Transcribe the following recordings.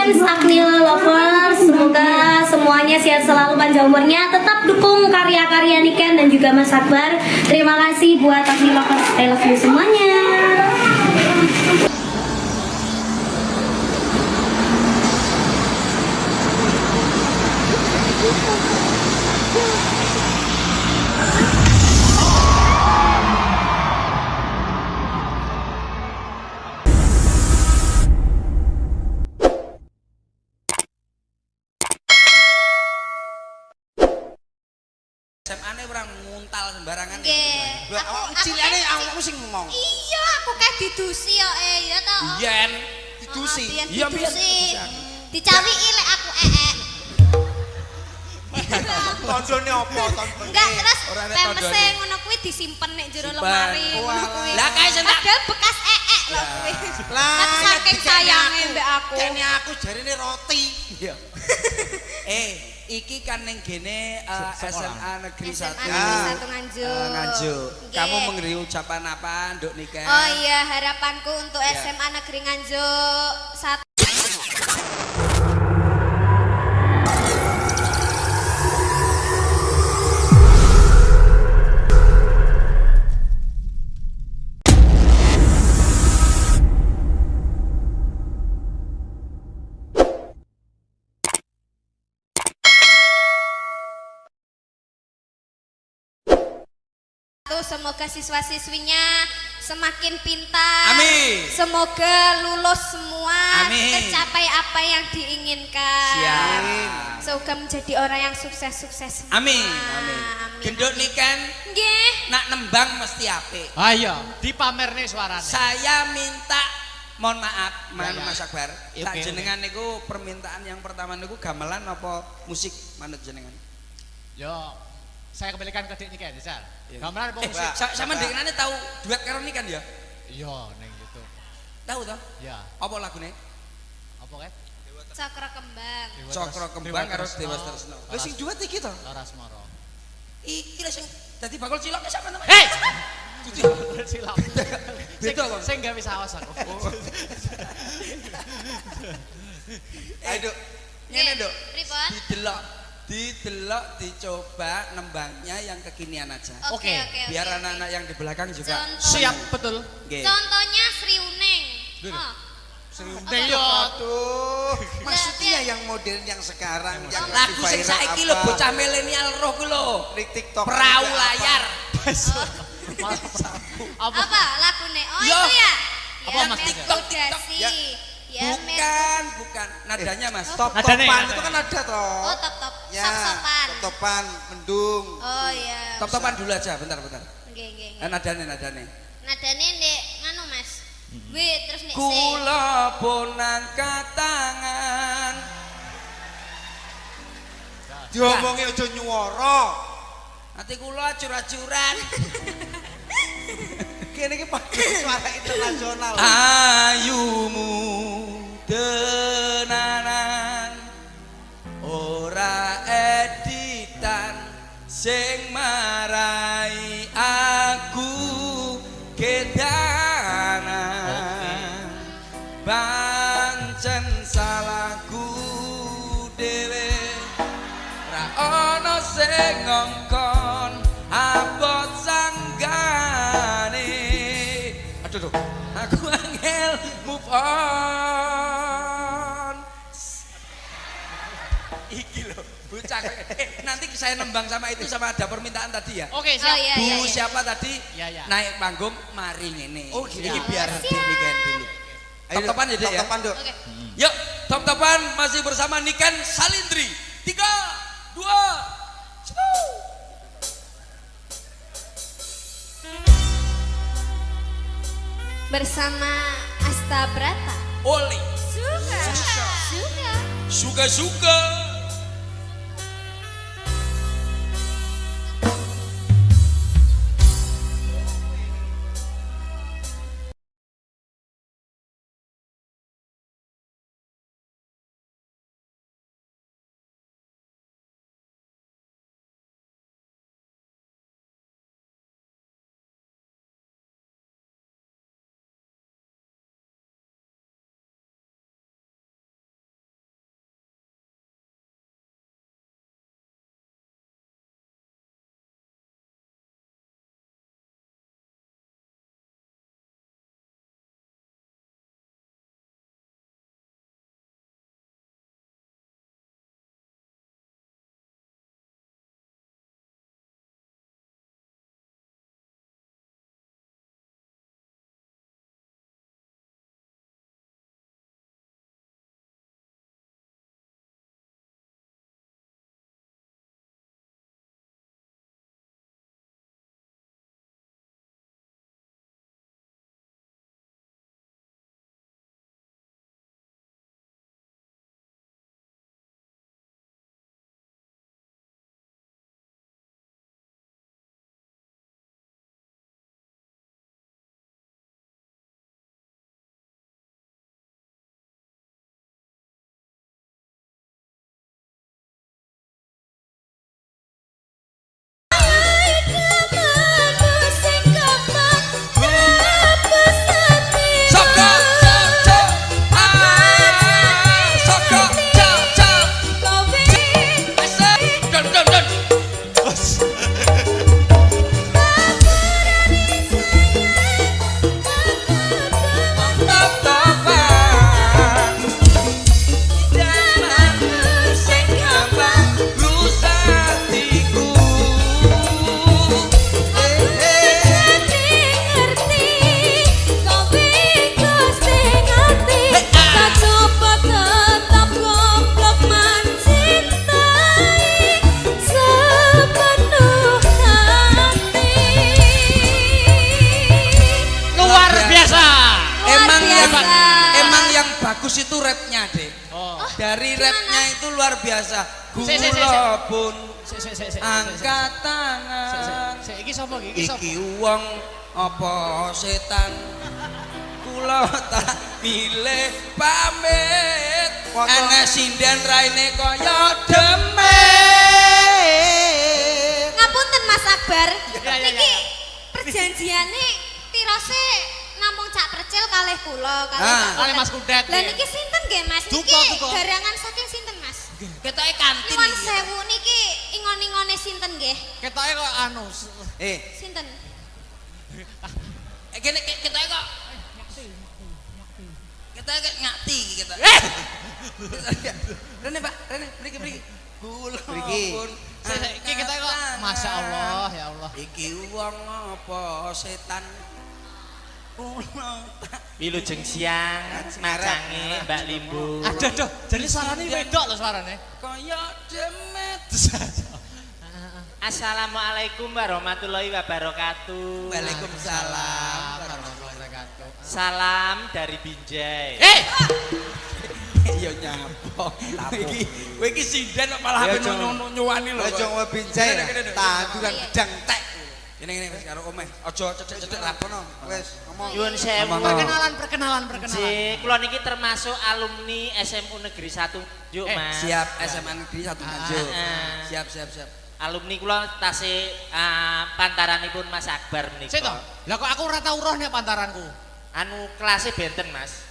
fans Aknil Lovers, semoga semuanya sehat selalu, panjang umurnya. Tetap dukung karya-karya Niken dan juga Mas Akbar. Terima kasih buat Aknil Lovers, I love you semuanya. SMA-ne ora nguntal sembarangan. Nggih. Lah awakmu cilane awakmu sing ngomong. Iya, aku kayak didusi ya ya ta. Yen didusi. Iya didusi. Dicawiki lek aku ee. Tondone apa tondone? Enggak, terus Ora nek pempese tondone. ngono kuwi disimpen nek jero Simpen. lemari ngono kuwi. Lah kae sing tak padahal bekas ee lho kuwi. Lah saking sayange mbek aku. Kene aku jarine roti. Iya. Iki kan ning gene SMA Negeri 1. SMA Negeri 1 Nganjuk. Nganjuk. Nggih. Kamu memberi ucapan apa Nduk Niken? Oh iya, harapanku untuk Ya. SMA Negeri Nganjuk 1. Semoga siswa-siswinya semakin pintar. Amin. Semoga lulus semua. Amin. Tercapai apa yang diinginkan. Siap. Semoga menjadi orang yang sukses-sukses semua. Amin. Amin. Genduk Niken Nggih. nak nembang mesti apik. Ayo, dipamerne suarane. Saya minta mohon maaf, Ya, ya. Mas Akbar. Oke, Tak oke. jenengan niku permintaan yang pertama niku gamelan apa musik manut jenengan? Yo, saya kembalikan ke Dik Niken, Sar. Iya. Gamelan apa musik? Sama Niken tahu duet karo Niken ya? Iya, ning gitu. Tahu toh? Ya, Apa lagune? apa kan? Cakra kembang. Cokro Kembang karo Dewa Tresno. Lah sing duet iki to? Laras Moro. Iki lho sing dadi bakul cilok sapa namanya? Hei! Silap. Beda kok. Sing gawe saos aku. Ayo, Duk. Ngene, Duk. Pripun? Didelok, dicoba nembangnya yang kekinian aja. Oke, Oke. oke. Biar anak-anak yang di belakang juga Contoh. Siap, betul. Nggih. Contohnya Sri Uning. Dulu. Oh. Ning yo. Aduh, maksudnya yang modern yang sekarang yang lagi Lagu sing viral saiki lho apa? bocah milenial roh ku lho. Di TikTok Perahu ada layar. Apa? Apa lagune? Oh Yo. itu ya. Apa, Mas? TikTok, Ya. Ya, Bukan. Nadanya Mas. Top Adanya topan ya, itu kan ada toh. Oh, top-top. Ya, Sop-sopan. top topan, mendung. Oh iya. Top-topan dulu aja, bentar. Nggih, nggih. Nadane. Nadane ndek nganu Mas. Wih, terus nek Kula pun angkat tangan. Diomongi aja nyuwara. Nanti kula acur-acuran. Kene iki pakai suara internasional. Ayumu tenanan ora editan sing marai aku kedanan pancen salahku dhewe ra ono sing ngongkon abot sanggane. Aduh, aku angel move on. Iki loh, bocah. Nanti saya nembang sama itu sama ada permintaan tadi ya. Oke, Oh siap. iya Bu iya. iya. siapa tadi Iya, iya. naik panggung mari ngene. Oh, gitu. Ini biar Siap. Niken dulu. Top-topan ya, Dek, ya? Top-topan, Duk. Oke. Yuk, top-topan masih bersama Niken Salindri. 3, 2, 1. Bersama Asta Brata. Oli. Suka-suka. dari rapnya itu luar biasa. Se. Kula pun Sik. angkat tangan. Sik iki sapa iki? Iki sapa? Iki wong apa setan? Kula tak milih pamit. Ana sinden raine kaya demit. Ngapunten Mas Akbar. Ya. Niki perjanjiane tirose namung Cak Percil kalih kula Kali Mas Kudet. Lah niki sinten nggih Mas? Niki Duka. garangan saking sinten Mas? Ketoke kantin Nuwun iki. sewu niki ingon-ingone sinten nggih? Ketoke kok anu. Sinten? Kene ketoke kok kita ngati kita. Rene Pak, Rene mriki. Kula pun. Iki kita kok Masya Allah ya Allah. Iki wong apa setan? Wilujeng siang, macange Mbak Limbu. Aduh, jadi suarane wedok lho suarane. Kaya demit. Assalamualaikum warahmatullahi wabarakatuh. Waalaikumsalam. Salam dari Binjai. Ya nyapa. Iki kowe iki sinden kok malah ape nyuwani lho. Aja kowe Binjai. Tanduran gedang tek. Ini wis karo omeh. Aja cecek-cecek Lakono wis ngomong. Nyuwun sewu. Perkenalan. Ji, kula niki termasuk alumni SMU Negeri 1 Nganjuk, Mas. Siap SMA Negeri 1 Nganjuk. Siap. Alumni kula tasih pantaranipun Mas Akbar menika. Sik to. Lah kok aku ora tau roh nek pantaranku. Anu kelasé benten, Mas.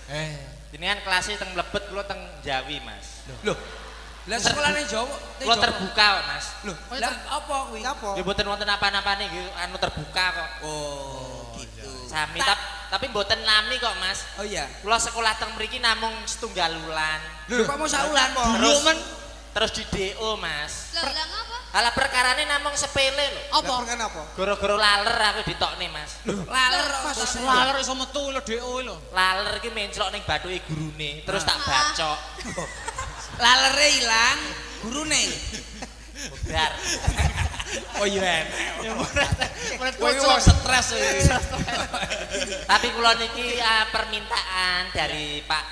Jenengan kelasé teng mlebet kula teng Jawi, Mas. Loh. Lah sekolahane Jawa. Kula terbuka kok, Mas. Loh, lah apa kuwi? Apa? Ya mboten wonten apa-apane nggih, anu terbuka kok. Oh, gitu. Sami tapi mboten nami kok, Mas. Oh iya. Kula sekolah teng mriki namung setunggal wulan. Lho, kok mau saulan? Terus di DO, Mas. Lah ngapa? Halah perkarane namung sepele lho. Apa? Kan apa? Gara-gara laler aku ditokne, Mas. Laler Wis laler iso metu lho DO lho. Laler iki menclok ning bathuke gurune, terus tak bacok. lalere ilang, gurune. Budar. Oh iya. Murid Kowe pojok. wong stres iki. Tapi kula niki permintaan dari Pak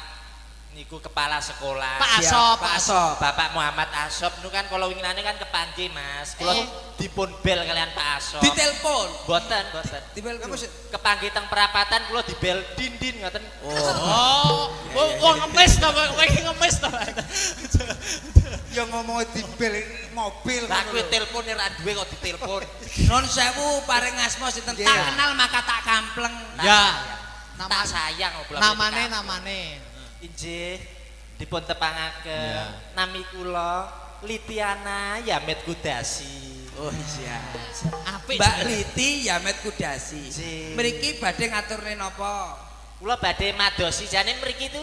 niku kepala sekolah. Pak Siap, Asop, Pak Asop. Bapak Muhammad Asop niku kan kalau winginane kan kepanggih, Mas. Kula dipun bel kalian Pak Asop. Ditelepon. Boten. Dibel kamu sih. Kepanggih teng perapatan kula dibel dindin ngoten. Oh, wong ngemis to, kowe iki ngemis to. Ya ngomong di bel mobil. Lah kuwi telepon ora duwe kok ditelepon. Non sewu paring asma sinten tak kenal maka tak kampleng. Ya. Tak sayang kok Namane. Injih dipun tepangaken nami kula Litiana Yamet Kudasi. Oh iya. Apik. Mbak Liti Yamet Kudasi. Ji. Mriki badhe ngaturne napa? Kula badhe madosi jane mriki tu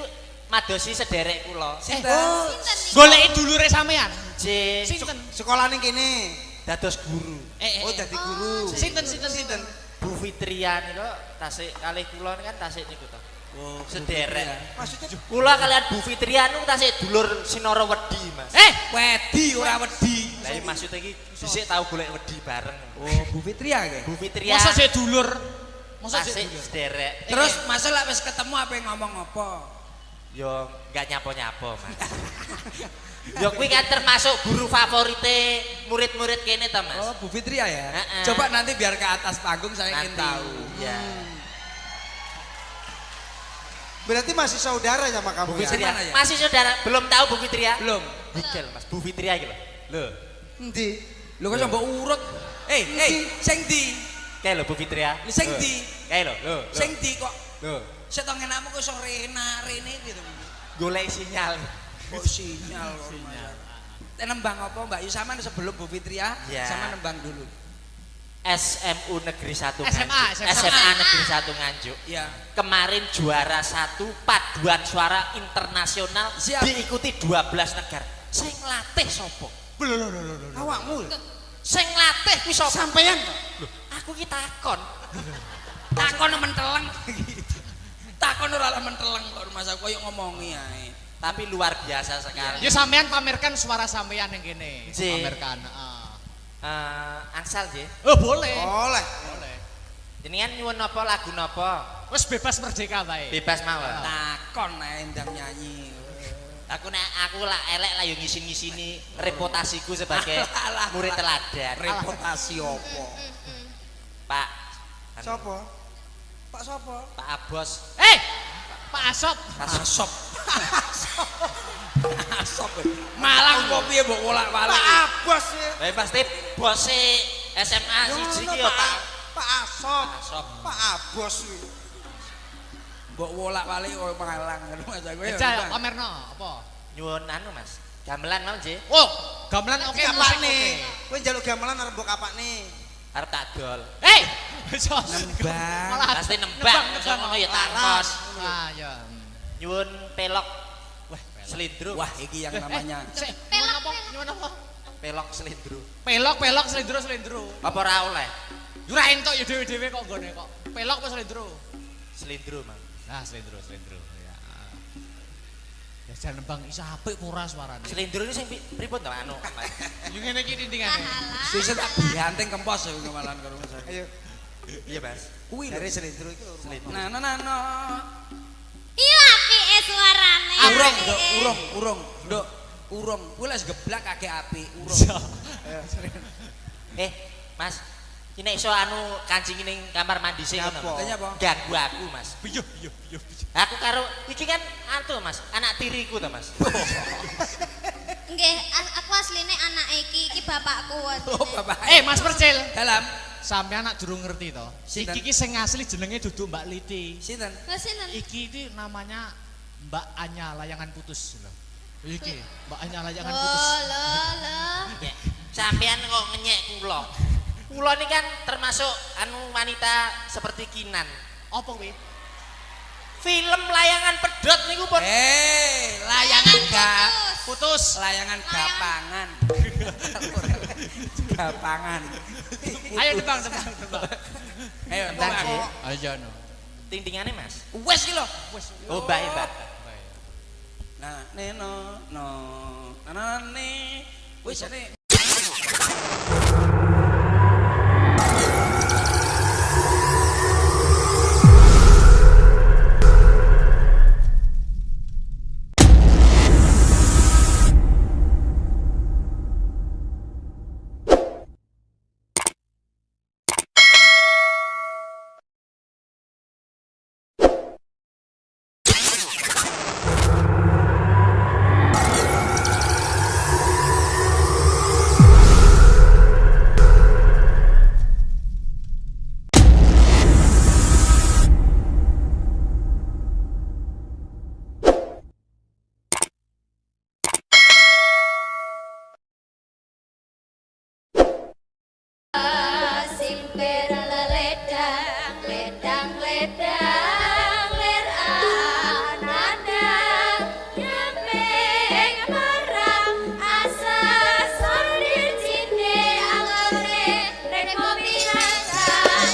madosi sederek kula. Sinten? Sinten niki? Goleki dulure sampean. Nggih, Sinten? Sekolah ning kene. dados guru. Oh dadi guru. Sinten. Bu Fitria niku tasik kalih kula kan tasik niku to. Oh, Sederek. Maksudnya Kula kalian Bu Fitria niku tasik dulur Sinara Wedi, Mas. wedi ora wedi. Lah iki maksud iki dhisik tau golek wedi bareng. Oh, Bu Fitria nggih. Bu Fitria Masa sik dulur? Masa sik tasik dulur? sederek. Terus masalah wis ketemu apa ngomong apa? Yo enggak nyapo-nyapo, Mas. Yo kuwi kan termasuk guru favorite murid-murid kene to, Mas. Oh, Bu Fitria ya. Heeh. Coba nanti biar ke atas panggung saya ingin Nanti. tahu. Ya. berarti masih saudara sama kamu Bu ya? Fitria. Mana ya? Masih saudara belum tahu Bu Fitria? Belum. Higel, Mas. Bu Fitria iki lho. Lho. Endi? Lho kok mbok urut. Sing ndi? Kae lho Bu Fitria. Sing ndi? Kae lho. Lho. Sing ndi kok Lho. setok ngenakmu kok iso rene gitu. Golek sinyal. Kok sinyal. Nembang apa Mbak Yusama sebelum Bu Fitria Ya. sama nembang dulu. SMU Negeri 1 SMA. SMA Negeri 1 Nganjuk. Ya. Kemarin juara 1 paduan suara internasional Siap. diikuti 12 negara. Sing latih sapa? Awakmu. Sing latih kuwi sapa? Sampeyan. Aku ki takon. Takon menteleng. Takon ora menteleng kok masa koyo ngomongi ae. Tapi luar biasa sekali. Ya sampean pamerkan suara sampean yang kene. Ji. Pamerkan. Angsal nggih. Oh, boleh. Boleh. Jenengan nyuwun napa lagu napa? Wis bebas merdeka wae. Bebas mawon. Takon ae ndang nyanyi. Aku lah elek lah yo ngisin-ngisini reputasiku sebagai murid teladan. Reputasi opo? Pak. Sopo? Pak sopo? Pak Abos. Pak Asop. Asop. Asop. Malang kok piye mbok wolak-walik? Pak Abos ya. Pasti bose SMA siji ki yo Pak. Pak Asop. Asop. Pak Abos kuwi. Mbok wolak-walik kok Malang ngono Mas aku ya. Eja pamerno apa? Nyuwun anu Mas. Gamelan mau nggih. Oh, gamelan oke musik nih. oke. Kowe njaluk gamelan arep mbok kapakne. Arep tak dol. Nembang. Pasti nembang ngono ya takon. Ah ya. Nyuwun pelok. Wah, selindro. Wah, iki yang namanya Nyuwun apa? Pelok selindro. Pelok selindro. Apa ora oleh? Ora entuk ya dhewe-dhewe kok nggone kok. Pelok apa selindro? Selindro, Mang. Ah, selindro. Ya. Ya jan nembang isa apik ora suarane. Selindro ini sing pripun to anu? Yo ngene iki tindingane. sing tak dianting kempos aku kemalan karo Mas. Ayo. Iya, Mas. Kuwi Dari selindro iki lho. Selindro. Nah. Iya apike suarane. Urung. Kuwi les geblak kake apik, urung. Mas. Iki nek iso anu kancing ning kamar mandi sing ngono. Tanya apa? Ganggu aku, Mas. Iya. Aku karo iki kan antu, Mas. Anak tiriku to, Mas. Nggih, aku asline anak iki bapakku. Oh, Bapak. Mas Percil. Dalam Sampeyan anak durung ngerti to. Sinten? Iki sing asli jenenge dudu Mbak Liti. sinten? Lah sinten? Iki iki namanya Mbak Anya Layangan Putus lho. Iki Mbak Anya Layangan Putus. Oh, lho. Ya, sampean kok ngenyek kula. Kula ini kan termasuk anu wanita seperti Kinan. Apa kuwi? Film Layangan Pedot niku pun Layangan gak Putus. layangan gapangan. Gapangan. Ayo tebang. Ayo, Tentang tebang. sih. Ayo no. Tintingane, Mas. Wes ki lho. Oh, baik, Mbak. Nah, neno no. Nanane. Wis ane. Simper ledang ler anadang nyempeng marang asa sondir cinde angore rek kopi rasa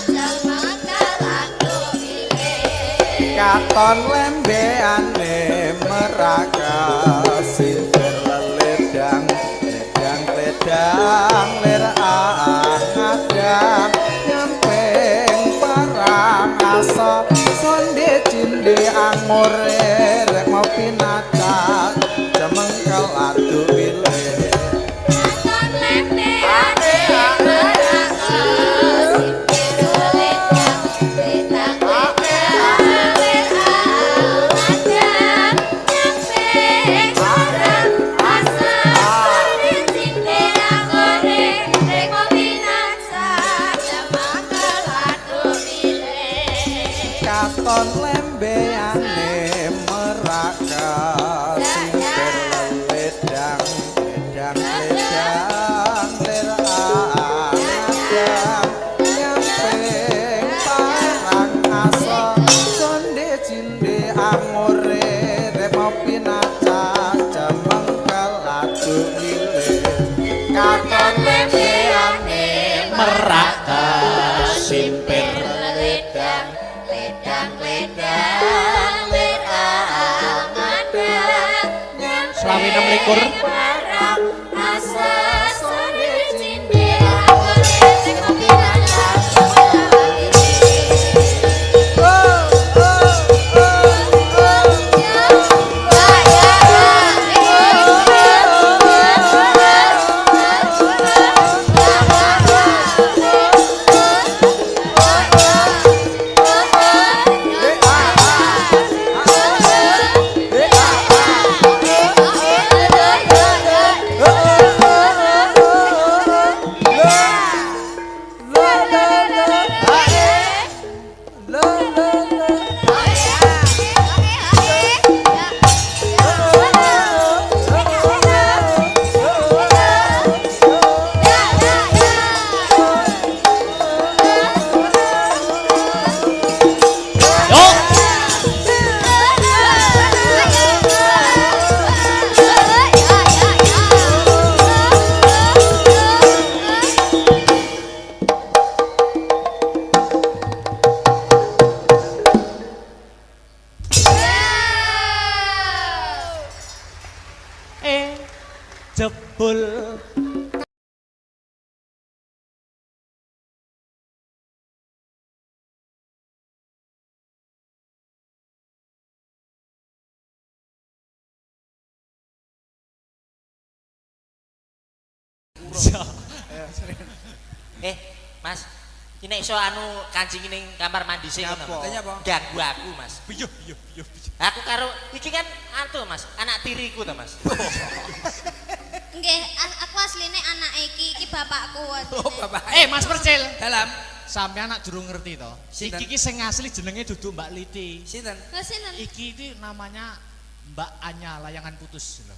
jamang kalango ile Katon lembeane meraga sinter ledang ler angadang nyempeng parang asa sonde cinde angore rek ngopi nata jamengkel adu wile katon lembe ane marang simper ledang ler anadang nyempeng marang asa sondir cinde angore rek kopi rasa jamang kalango ile katon lembeane meraga sinter ledang ler anadang nyempeng parang asa sonde cinde angore remo pinaca jamengkel adu wile katon lembeane meraga simper ledang ler anadang Selawi 26. parang asa sonde cinde angore rek kopi rasa jebul Mas, ini iso anu kancing ning kamar mandi sing Nyapa? ngono. Nyapa? Ganggu aku, Mas. Iya. Aku karo iki kan antu, Mas, anak tiriku to, Mas. Nggih, aku asline anak iki bapakku. Oh, Bapak. Mas Percil, Dalam. sampean anak durung ngerti to. Sinten? Iki sing asli jenenge duduk Mbak Liti. Sinten? Lah sinten? Iki itu namanya Mbak Anya layangan putus lho.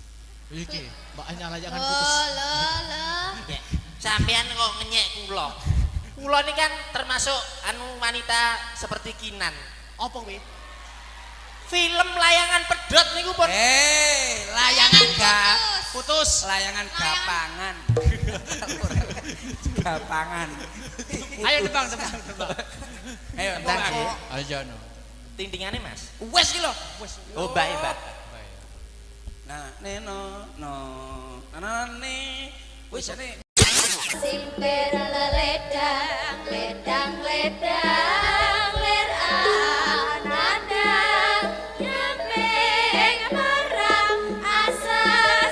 Iki Mbak Anya layangan putus. Loh. Ya, sampean kok ngenyek kula. Kula ini kan termasuk anu wanita seperti Kinan. Apa kuwi? Film layangan pedot niku pun Layangan gak Putus. layangan gapangan. Gapangan. Ayo tebang. Ayo, Tentang tebang. sih. Ayo no. Tintingane, Mas. Wes ki lho. Oh, baik, Mbak. Nah, no. Nanane. Wis ane. Simper ledang, ledang, ledang, ler anadang, nyempeng marang asa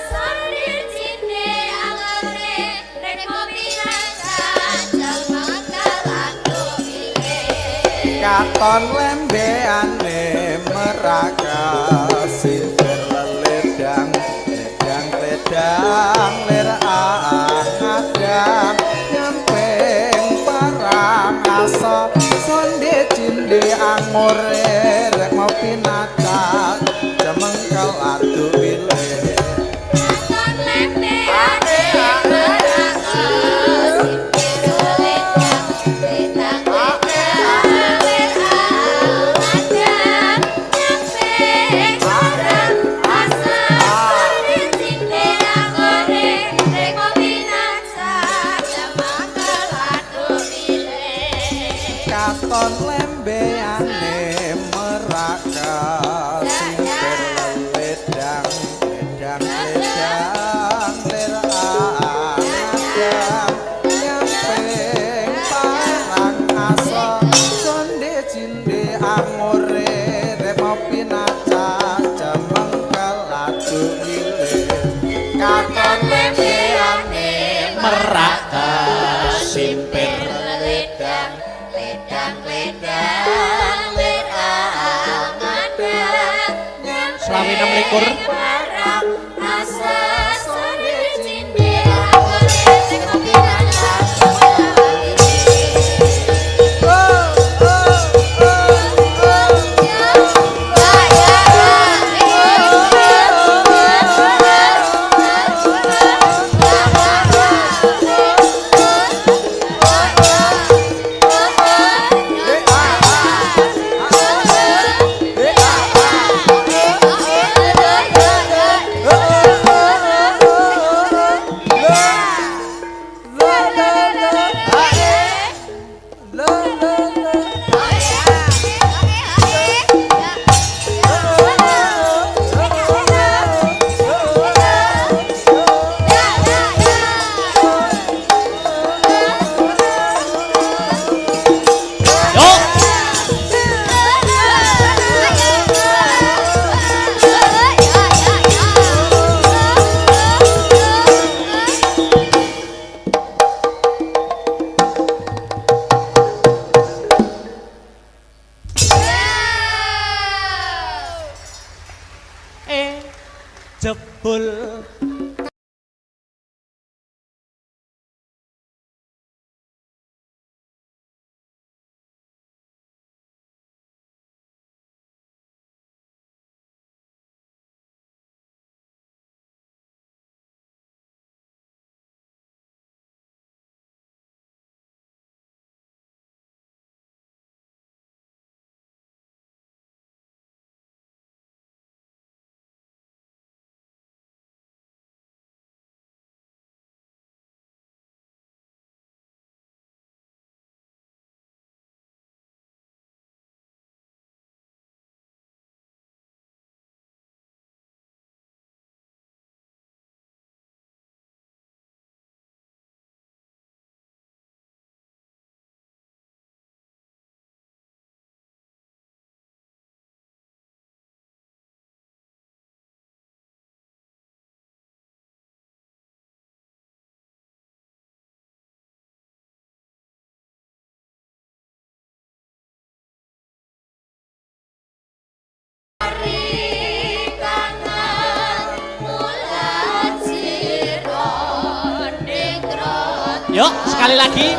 sondir cinde alore, rek mopi rasa, jal mangkalan domile. Katon lembeane meraka sinter ledang ledang ler angadang nyempeng parang asa sonde cinde angore rek ngopi naca jemengkel adu bilih Katon lembeane meraka, simper ledang, ledang, ledang, ler anadang, nyempeng marang asa sondir cinde alore, rek mopi rasa, jal mangkalan domile. katon lembeane meraka sinter ledang ler angadang nyempeng parang asa sonde cinde angore remo pinaca jemengkel adu milih katon lembeane meraka simper Ledang, ledang, ledang, ler angadang, Selawi 6 parang asa sondir cinde angore, rek mopi rasa, jebul Yuk, sekali lagi.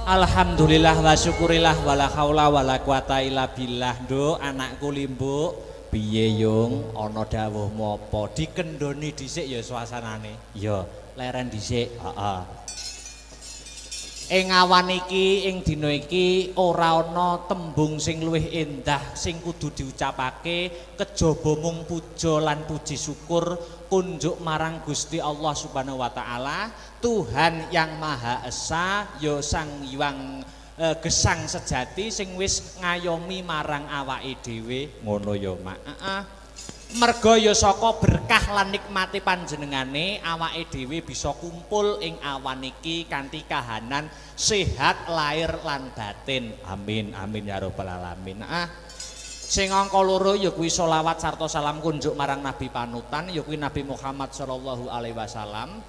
Alhamdulillah wa syukurillah wala haula wala quwata illa billah. Nduk anakku Limbuk, piye yung ana dawuh mopo dikendoni dhisik ya suasanane. Ya, leren dhisik. Heeh. Ing awan iki, ing dina iki ora ana tembung sing luwih endah sing kudu diucapake kejaba mung puja lan puji syukur kunjuk marang Gusti Allah Subhanahu wa taala, Tuhan yang Maha Esa, ya Sang Hyang Gesang sejati sing wis ngayomi marang awake dhewe. Ngono ya, Mak. Heeh. Merga ya saka berkah lan nikmati panjenengane awake dhewe bisa kumpul ing awan iki kanthi kahanan sehat lahir lan batin. Amin amin ya rabbal alamin. Sing angka loro ya kuwi selawat sarta salam kunjuk marang nabi panutan ya kuwi Nabi Muhammad sallallahu alaihi wasallam.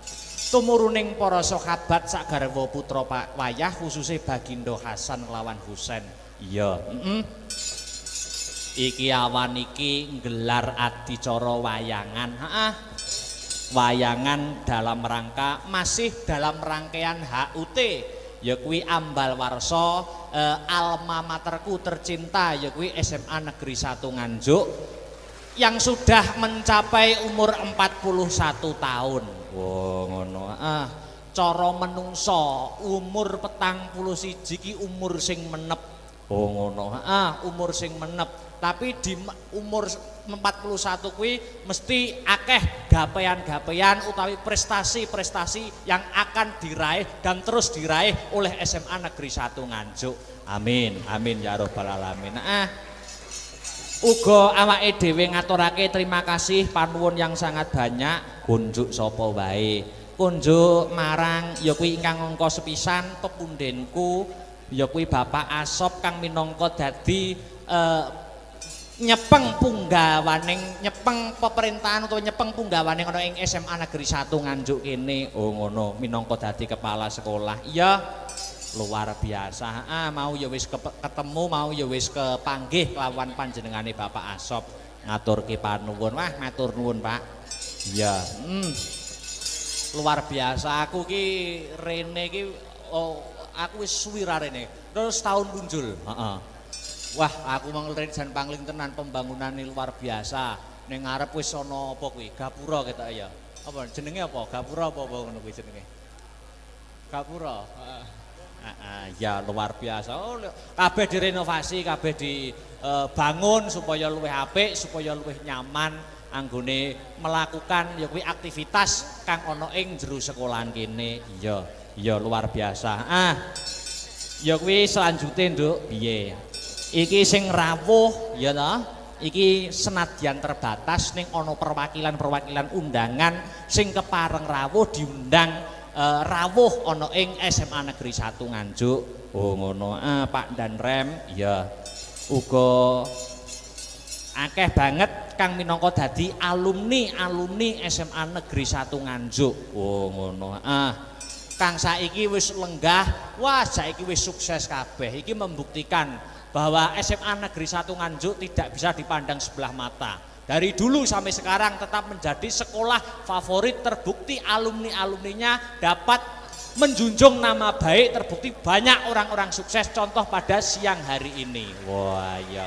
Tumuruning para sahabat sak garwa putra wayah khususé Bagindo Hasan lawan Husain. Iya, iki awan iki nggelar adicara wayangan. Wayangan dalam rangka masih dalam rangkaian HUT, ya kuwi ambal warsa alma materku tercinta, ya kuwi SMA Negeri 1 Nganjuk yang sudah mencapai umur 41 tahun. Wah, ngono. Cara menungso umur 41 iki umur sing menep. Oh ngono. Umur sing menep. Tapi di umur 41 kuwi mesti akeh gapean-gapean utawi prestasi-prestasi yang akan diraih dan terus diraih oleh SMA Negeri 1 Nganjuk. Amin, amin ya rabbal alamin. Uga awake dhewe ngaturake terima kasih panuwun yang sangat banyak kunjuk sapa wae. Kunjuk marang ya kuwi ingkang angka sepisan pepundenku ya kuwi Bapak Asop kang minangka dadi nyepeng punggawaning nyepeng pemerintahan utawa nyepeng punggawaning ana ing SMA Negeri 1 Nganjuk kene. Oh ngono, minangka dadi kepala sekolah. Iya, luar biasa. Mau ya wis ketemu, mau ya wis kepanggih lawan panjenengane Bapak Asop ngaturke panuwun. Wah, matur nuwun, Pak. Iya. Luar biasa. Aku ki rene ki aku wis suwi rene. Terus tahun muncul. Wah, aku manglen jan pangling tenan pembangunane luar biasa. Ning ngarep wis ana apa kuwi? Gapura ketok ya. Apa jenenge apa? Gapura apa ngono kuwi jenenge? Gapura. Ya luar biasa. Kabeh direnovasi, kabeh dibangun supaya luwih apik, supaya luwih nyaman anggone melakukan ya kuwi aktivitas kang ana ing jero sekolahan kene. Iya, iya luar biasa. Ya kuwi selanjutnya Nduk, piye? Iki sing rawuh ya ta? Iki senadyan terbatas ning ana perwakilan-perwakilan undangan sing kepareng rawuh diundang rawuh ana ing SMA Negeri 1 Nganjuk. Oh ngono. Pak dan Rem ya uga akeh banget kang minangka dadi alumni SMA Negeri 1 Nganjuk. Oh ngono. Kang saiki wis lenggah, wah saiki wis sukses kabeh. Iki membuktikan bahwa SMA Negeri 1 Nganjuk tidak bisa dipandang sebelah mata. Dari dulu sampai sekarang tetap menjadi sekolah favorit, terbukti alumni-alumninya dapat menjunjung nama baik, terbukti banyak orang-orang sukses, contoh pada siang hari ini. Wah iya,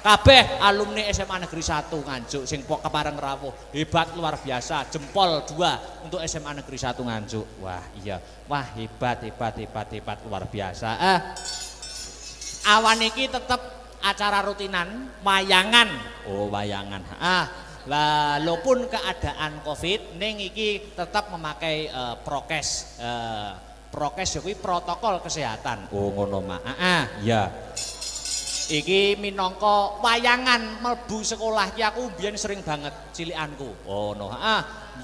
kabeh alumni SMA Negeri 1 Nganjuk sing kepareng rawuh hebat luar biasa, jempol 2 untuk SMA Negeri 1 Nganjuk. Wah iya, wah hebat luar biasa. Awan iki tetep acara rutinan wayangan. Oh wayangan. Walaupun keadaan Covid ning iki tetap memakai prokes. Prokes kuwi protokol kesehatan. Oh ngono mak. Ya. Iki minangka wayangan mlebu sekolah ki aku biyen sering banget cilikanku. Oh no.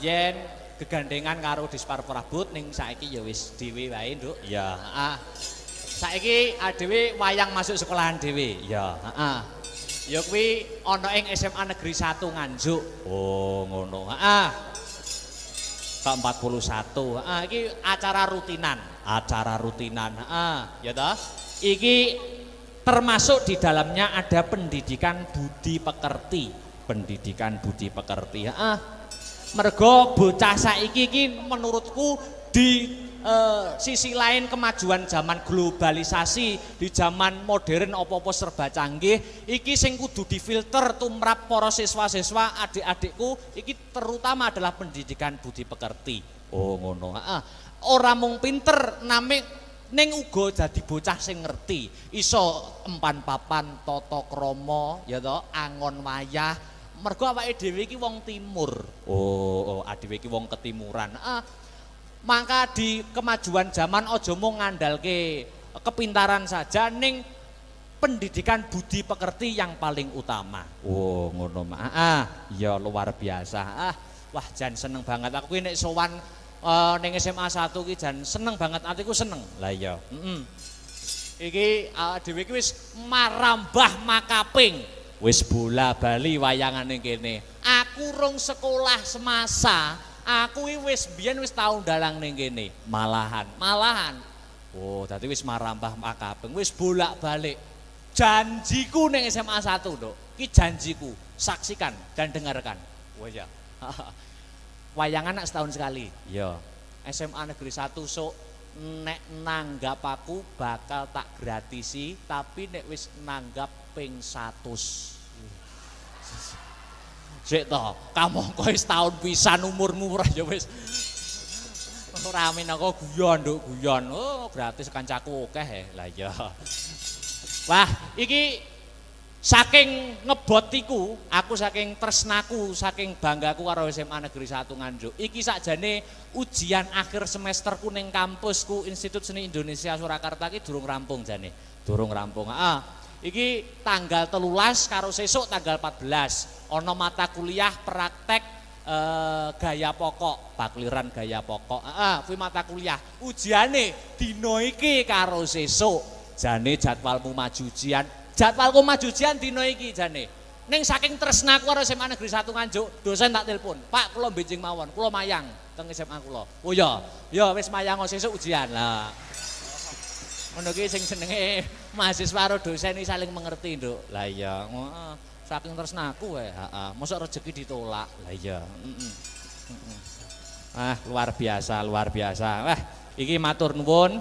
Yen gegandengan karo Dispar Prabot ning saiki ya wis dhewe wae, Nduk. Ya, saiki dhewe wayang masuk sekolahan dhewe. Ya, ya kuwi ana ing SMA Negeri 1 Nganjuk. Oh, ngono. Ke-41. Iki acara rutinan. Ya toh? Iki termasuk di dalamnya ada pendidikan budi pekerti. Mergo bocah saiki iki menurutku di sisi lain kemajuan zaman globalisasi, di zaman modern apa-apa serba canggih, iki sing kudu difilter tumrap para siswa-siswa adik-adikku iki terutama adalah pendidikan budi pekerti. Oh ngono. Ora mung pinter name ning uga dadi bocah sing ngerti, iso empan papan tata krama ya to, angon wayah. Mergo awake dhewe iki wong timur. Oh, dhewe iki wong ketimuran. Maka di kemajuan zaman aja mung ngandalke kepintaran saja, ning pendidikan budi pekerti yang paling utama. Oh, ngono mak. Ya luar biasa. Wah, jan seneng banget aku nek sowan ning SMA 1 ki jan seneng banget, atiku seneng. Lah iya. Iki dhewe iki wis marambah makaping. Wis bola bali wayangane kene. Aku rung sekolah semasa, aku wis biyen wis tau ndalang ning kene. Malahan. Oh, dadi wis marambah makaping, wis bolak-balik. Janjiku ning SMA 1, Nduk. Ki janjiku, saksikan dan dengarkan. Oh ya. Wayangan nak setahun sekali. Ya. SMA Negeri 1 sok nek nanggap aku bakal tak gratisi, tapi nek wis nanggap ping 100. Sik to, kamangka wis taun pisan umurmu ora ya wis. Ora minangka guyon, Nduk, guyon. Oh, gratis kancaku akeh. Lah iya. Wah, iki saking ngebotiku, aku saking tresnaku, saking banggaku karo SMA Negeri 1 Nganjuk. Iki sakjane ujian akhir semesterku ning kampusku Institut Seni Indonesia Surakarta iki durung rampung jane. Durung rampung. Iki tanggal 13 karo sesuk tanggal 14 ana mata kuliah praktek gaya pokok, bakliran gaya pokok. Kuwi mata kuliah. Ujiane dina iki karo sesuk. Jane jadwalmu maju ujian. Jadwalku maju ujian dina iki jane. Ning saking tresnaku karo SMA Negeri 1 Nganjuk, dosen tak telepon, "Pak, kula benjing mawon, kula mayang teng SMA kula." "Oh ya, ya wis mayang sesuk ujian." Lah ngono ki sing jenenge mahasiswa karo dosen iki saling mengerti, Nduk. Lah iya, saking tresnaku wae, mosok rezeki ditolak. Lah iya, luar biasa. Wah, iki matur nuwun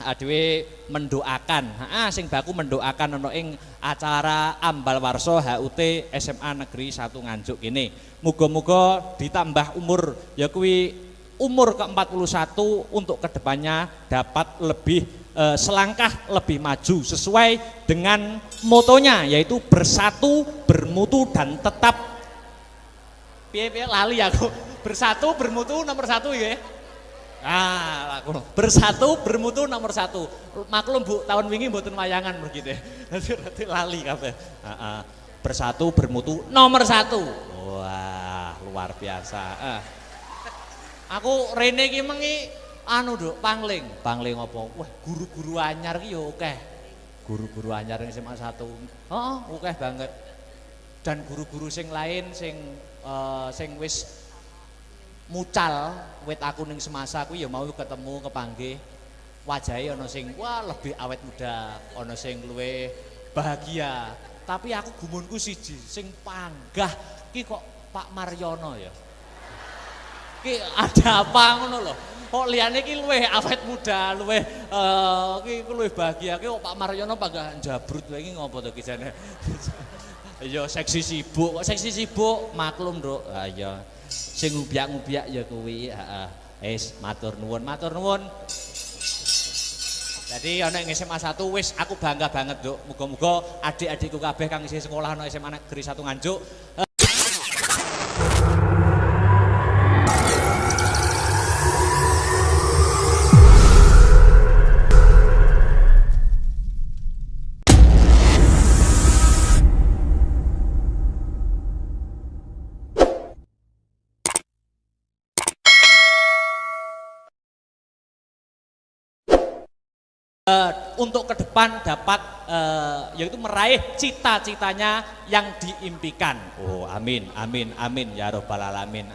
dhewe mendoakan, sing baku mendoakan ana ing acara ambal warsa HUT SMA Negeri 1 Nganjuk kene. Muga-muga ditambah umur ya kuwi umur ke-41 untuk kedepannya dapat lebih selangkah lebih maju sesuai dengan motonya yaitu bersatu, bermutu dan tetap piye lali aku. Bersatu, bermutu nomor 1 ya. Ah, aku bersatu bermutu nomor 1. Maklum Bu, tahun wingi mboten wayangan begitu. Dadi lali kabeh. Heeh. Bersatu bermutu nomor 1. Wah, luar biasa. Aku rene iki mengi anu Duk, pangling. Pangling apa? Wah, guru-guru anyar ki yo akeh. Guru-guru anyar ning SMA 1. Heeh, akeh banget. Dan guru-guru sing lain sing wis mucal wit aku ning semasa aku ya mau ketemu kepanggih wajahe ana sing wah lebih awet muda, ana sing luwih bahagia. Tapi aku gumunku siji, sing panggah ki kok Pak Maryono ya. Ki ada apa ngono lho. Kok liyane ki luwih awet muda, luwih ki luwih bahagia. Ki kok Pak Maryono panggah jabrut wae iki ngopo to ki jane. Ya seksi sibuk, kok seksi sibuk maklum Nduk. Ha iya. Sing ngubiak-ngubiak ya kuwi, heeh. Wis matur nuwun, matur nuwun. Jadi ana ing SMA 1 wis aku bangga banget, Nduk. Muga-muga adik-adikku kabeh kang isih sekolah ana SMA Negeri 1 Nganjuk untuk ke depan dapat yaitu meraih cita-citanya yang diimpikan. Oh, amin, amin, amin ya robbal alamin.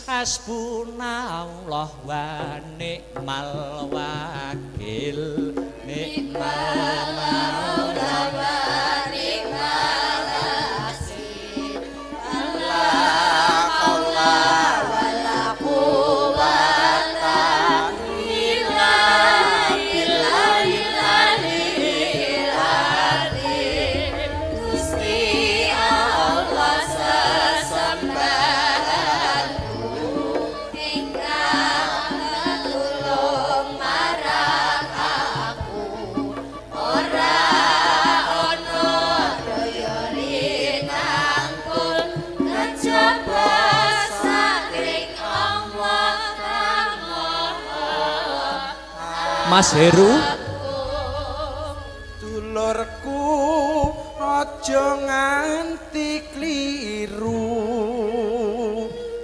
Hasbunallah wa ni'mal wakil, ni'mal maula wa ni'mal nasir. Allah Allah wala quwwata illa Mas Heru. Dulurku aja nganti kliru,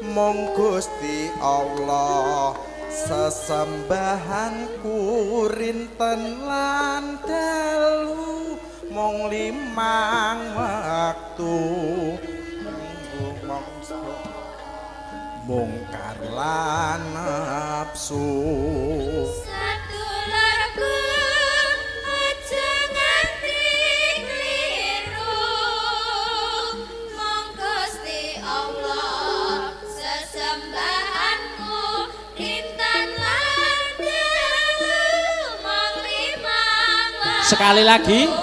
mong Gusti Allah sesembahanku rinten lan dalu, mong 5 waktu mungkar lan nafsu. Sedulurku aja nganti kliru, mong Gusti Allah sesembahanku rinten lan dalu, mong 5 waktu. Sekali lagi.